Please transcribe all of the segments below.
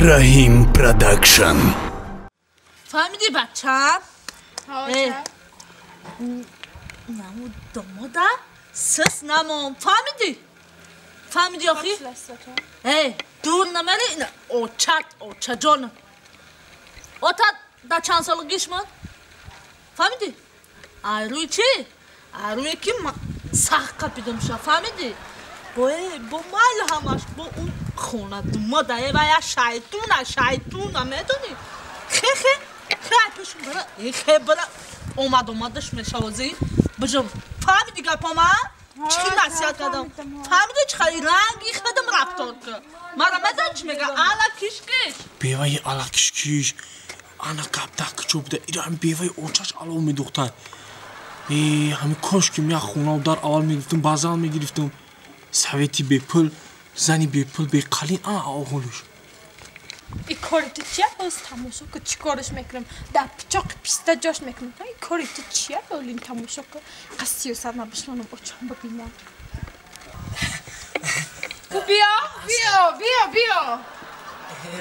Rahim Production. فهمیدی بچم؟ نمو دامادا سس نمو فهمیدی آخی؟ دور نمری اینه اوچا جان اوتا دا چند سالگیش من؟ فهمیدی؟ روی چی؟ روی که سخت کپیدم شد فهمیدی؟ با مال همش با اون خونه دوماده و یا شیطونه میدونی؟ خیلی پیشون برا اومدش میشوازی بجم فهمیدی گپا من؟ چی نصیحت کردم؟ فهمیدی چخیلی رنگی خدم رفتار که مرا میدن چی میگه؟ الا کش بیوی الا کش انا کبتک چوب ده ایران بیوی اوچاش الو میدوختن همین کاش که من خونه در اول میگفتم بازار میگرفتم سویتی به پول زنی به پول به قلین آهولش این کاری تو چیه؟ باز تماشا که چی کارش میکنم در پیچاق پیسته جاش میکنم این کاری تو چیه؟ بولین تماشا که قصی و سر نبشمانم بچم ببینم بیا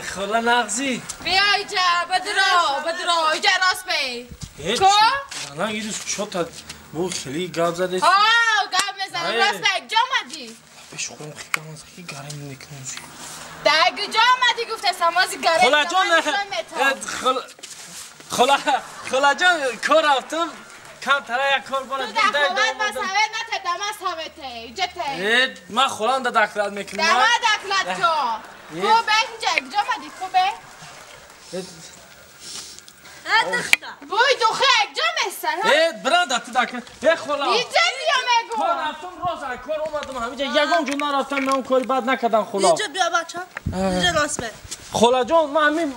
خلا نغزی بیا ایجا بدرو ایجا راست بی کو؟ الان یه روز شد بو خیلی گاب زده گاب میزنم راست بی جا مدی بهش خورم خیلی از خیلی گرم نکنوزی داگه جا مدی گفته سمازی گرم خلا جان خلا جان کار رفتم کم تره یک کار کنه تو دخوات مساوه نته دمه ساوته ایجا ته من خلان دا دکلت میکنم دمه دکلت تو کو به اینجا جا مدی کو به بوی دوخه یک جا میستن برند تو دکلت خلا ایجا بیا میگو کار رفتم راست کار اومدم همینجا یکم جون نرفتم من اون کاری بد نکردم خلا اینجا بیا بچه اینجا راست بر خلا جان من همین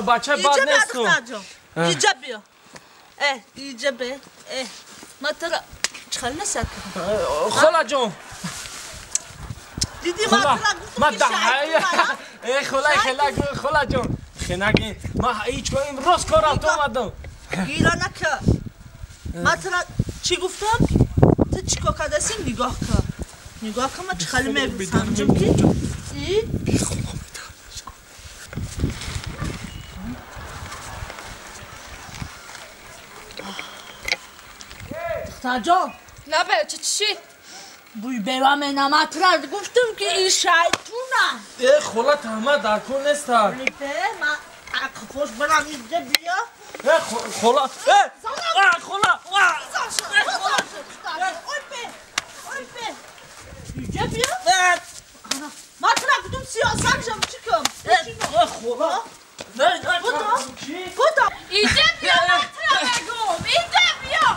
بچه بد نیستم اینجا بیا اینجا بیا من ترا چخل نسید کنم خلا جان دیدی من ترا من گفتم که شاید خلا جان خنگی من هیچ کاری راست کار رفتم اومدم گیرا نکه من ترا چی گفتم؟ تو چی که کدسیم نگاه که من چخلی میگوستم چون که دختر جان نه به چی؟ بوی بیوام نمترد گفتم که این شیطونه خلا تهمه در کن نیستن نیپه من اقفوش برم اینجا بیا خلا خلا اینجا بیا من ترا گفتم سیاست جم چیکم خلا نه کتا اینجا بیا من ترا بگم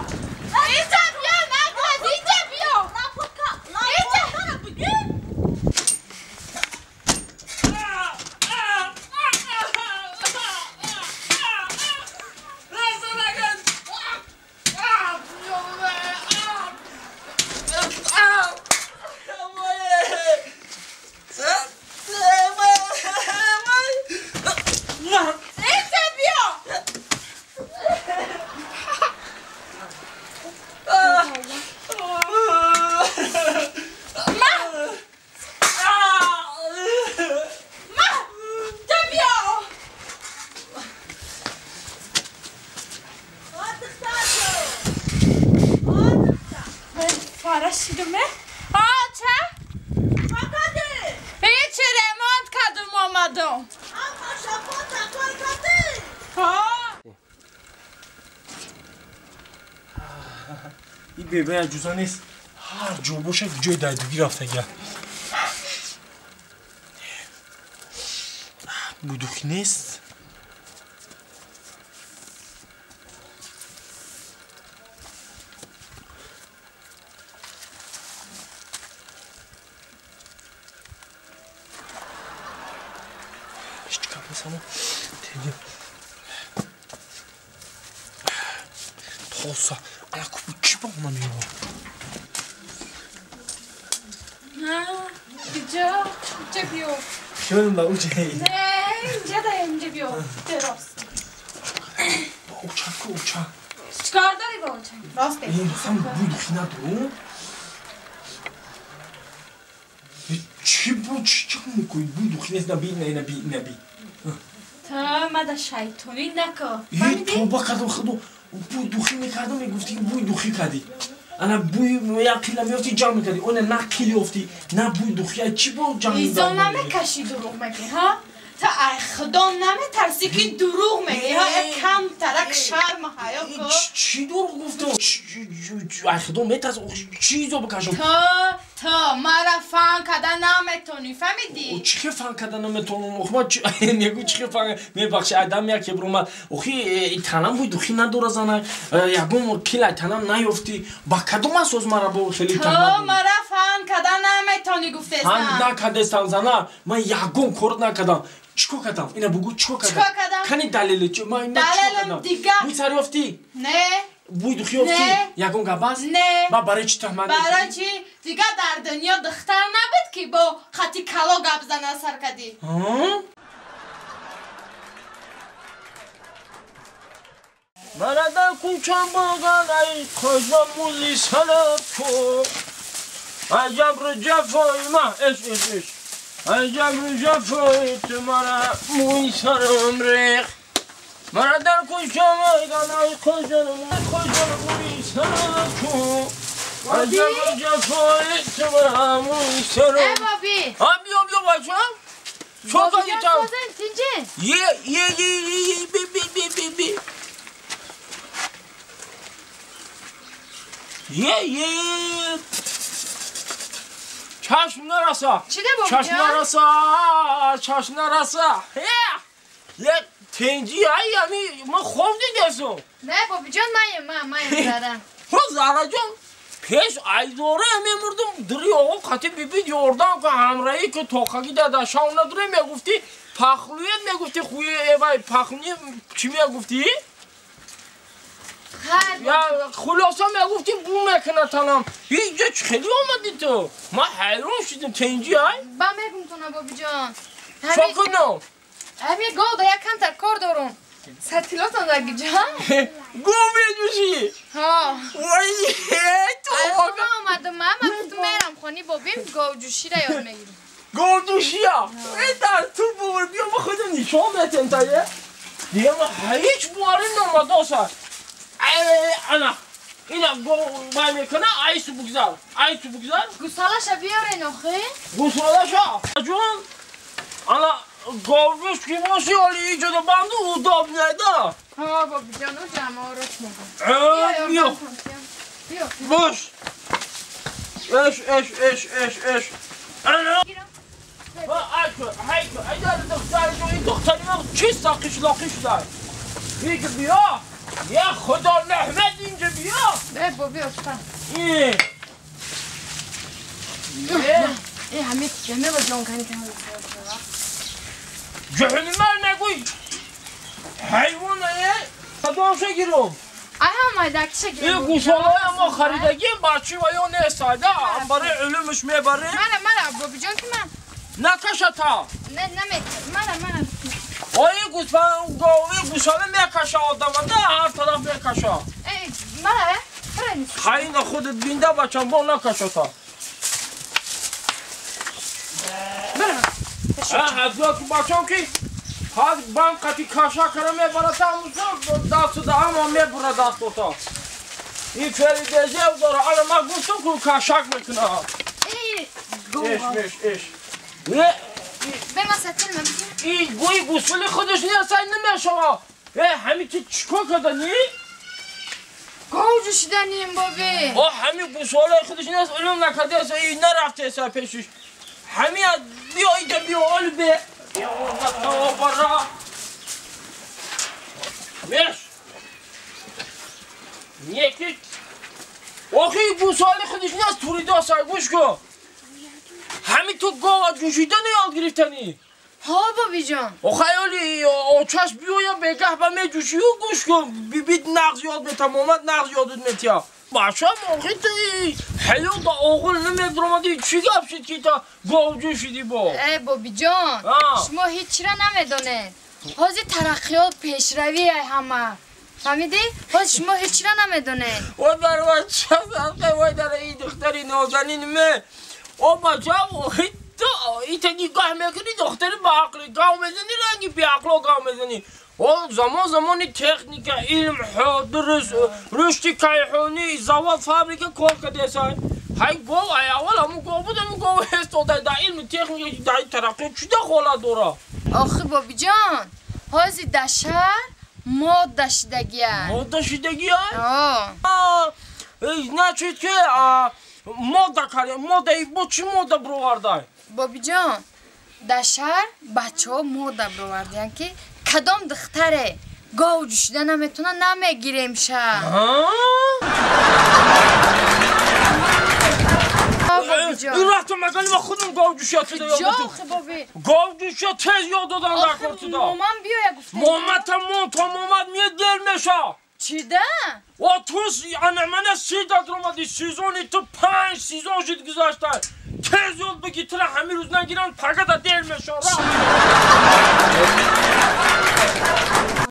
اینجا بیا نکن اینجا بیا این بیبه عجوزا نیست هر جو باشه جای دایدوگی رفته گه بودوکی نیست işte kapasana teyze tosa ayakkabı kim anlamıyor اینجا بیو şöyle la uçayı نه اینجا بیو درست uçak چیکار داری با اون راست این هم بودوکی ندارو چی بود چی میکنی بودوکی نیست نبی تا مده شیطانی نکن ای فهمیدی؟ توبه کردم خدا بوی دوخی میکردم میگفتی بوی دوخی کردی انا بوی یک کیلو میافتی جمع میکردی اون نه کیلو افتی نه بوی دوخی چی با جمع ایزان نمیکشی دروغ میگی ها تا ای خدا نمیترسی که دروغ میگی ها یک کم ترک شرم حیا کن چی دروغ گفتم ای خدا میترس چیزو بکشم تا مرا فهم کردن نمیتونی فهمیدی؟ چی فهم کردن نمیتونم اخما نگو چی فهم میبخشی آدم یک که برام اخی تنم بوی دوخی نداره زنه یکم کیلو تنم نیافتی با کدوم اساس مرا با خیلی تو تنم مرا فهم کردن نمیتونی گفته هم نکردستم زنه من یکم کورد نکردم چیکار کردم اینا بگو چیکار کردم کنی دلیل چی من دلیلم دیگه بوی سری افتی نه بوی دوخی افتی یکم گباس نه با برای چی تهمت برای چی دیگه در دنیا دختر نبود که با خطی کلا گپ زنه سر کدی برادر کوچم بگن ای کجا مولی سلب کو عجب رو جفای ما اش عجب رو جفای تو مرا موی سرم ریخ برادر کوچم بگن ای کجا مولی سلب کو عجب رو جفای تو مرا موی سرم ای بابی بیا بچم چو کنی تو تینجه یه بی یه چشم نرسا چی ده بابی جان؟ چشم نرسا یه تنجی هایی همی من خوب دیدستم نه بابی جان من زدم زهرا جان پیش ایداره میمردم دری آقا قطعی بیبید یوردم که همراهی که توخگی داده شام نداره میگفتی پخلویت میگفتی خوی ایوای پخلوی چی میگفتی؟ یا خلاصا میگفتی بو میکنه تنم اینجا خیلی آمدی تو ما حیران شدیم تنجی های با میگم تو نه بابی جان چا کنم؟ همی گودا یک کم تر کار دارم ستیلاتان درگی جان گو میدوشی ها وای تو خدا آمده من گفتم میرم خانی بابیم گوجوشی را یاد میگیرم گو دوشی ها در تو بور بیا ما خودم نشان میتن تایه دیگه ما هیچ بواری نماده سر انا اینا گو بای میکنه ایسو بگذار گوسالش بیارین آخه گوسالش ها جون انا گوش کی باشی ولی ایجاد بندو او داب نیده ها بابی جان او جمعه رو میگم بیا باش اش انا ای دار دختری جو این دختری ما چی ساقش لاقش دار بیگ بیا یا خدا رحمت اینجا بیا به بابی افتاد این همه جمعه با جان کنی که جهنم نگوی حیوان ای خداشو گیرم ای هم دکشه گیرم این گوساله ما خریدگی بچی و یا نیستایده برای علومش میبره من بابی جان که من نکشتا نه من آیه گوساله میکشه آدم ده هر طرف میکشه ای من خیلی خودت بینده بچم با نکشتا حضرت بچم که حد بانقتی کاشا کرده میبره تموزا دست ده هم میبره دست تا این فریدزی داره آره ما گفتم که کاشاک میکنه ایش به ما ستیل من بگیم این گوی گوسفلی خودش نیست نمیشه همین که چیکار کردنی؟ گوجو شدنیم بابی همین گوسفلی خودش نیست علوم نکرده است این نرفته است پیشش همین بیا اینجا بیا اول به بیا اول برا میش یکی آخی گوسفلی خودش نیست توریده است گوش کن همین تو گاوا جوشیدن یاد گرفتنی ها بابی جان خیالی آچش بیایم بگه با می جوشی و گوش کن بیبید نغز یاد میتم آمد نغز یادت میتیم باشم آخی تایی حیو دا آقل نمیدرامدی چی گپ شد که تا گاو جوشیدی با ای بابی جان شما هیچی را نمیدونه حاضی ترقیات پیشروی همه فهمیدی؟ حاضی شما هیچی را نمیدونه و برای چه فرقه وای در این دختری نازنین می او بچه آخی تو ایت نگاه میکنی دختر با عقلی گاو میزنی رنگی بی عقل گاو میزنی زمانی تکنیک علم درس رشدی کیهانی زواد فابریکه کار کرده سای های گو اول همون گو بود همون گو هستاده در علم تکنیک در ترقی چی دخوله داره آخه بابی جان هازی در شهر ماد داشتگی هست ماد داشتگی هست؟ آه значит که мода کاری мода ای با چی مودا برورده؟ بابی جان در شهر بچه ها مودا بروردن که کدام دختره گاو جوشیده نمیتونه نمیگیره امشه بابی جان این رفتم مگلی ما خودم گاو جوشیده شده جا آخه بابی گاو جوشیده تز یاد دادن در آخه کارت دا مامان بیاید گفته محمد تا محمد میاد دل میشه چی ده؟ و تو من 3 داد رو مادی سیزونی تو 5 سیزون شد گذاشتن تز یاد بگی تره همین روز نگیرن پاکت دل میشه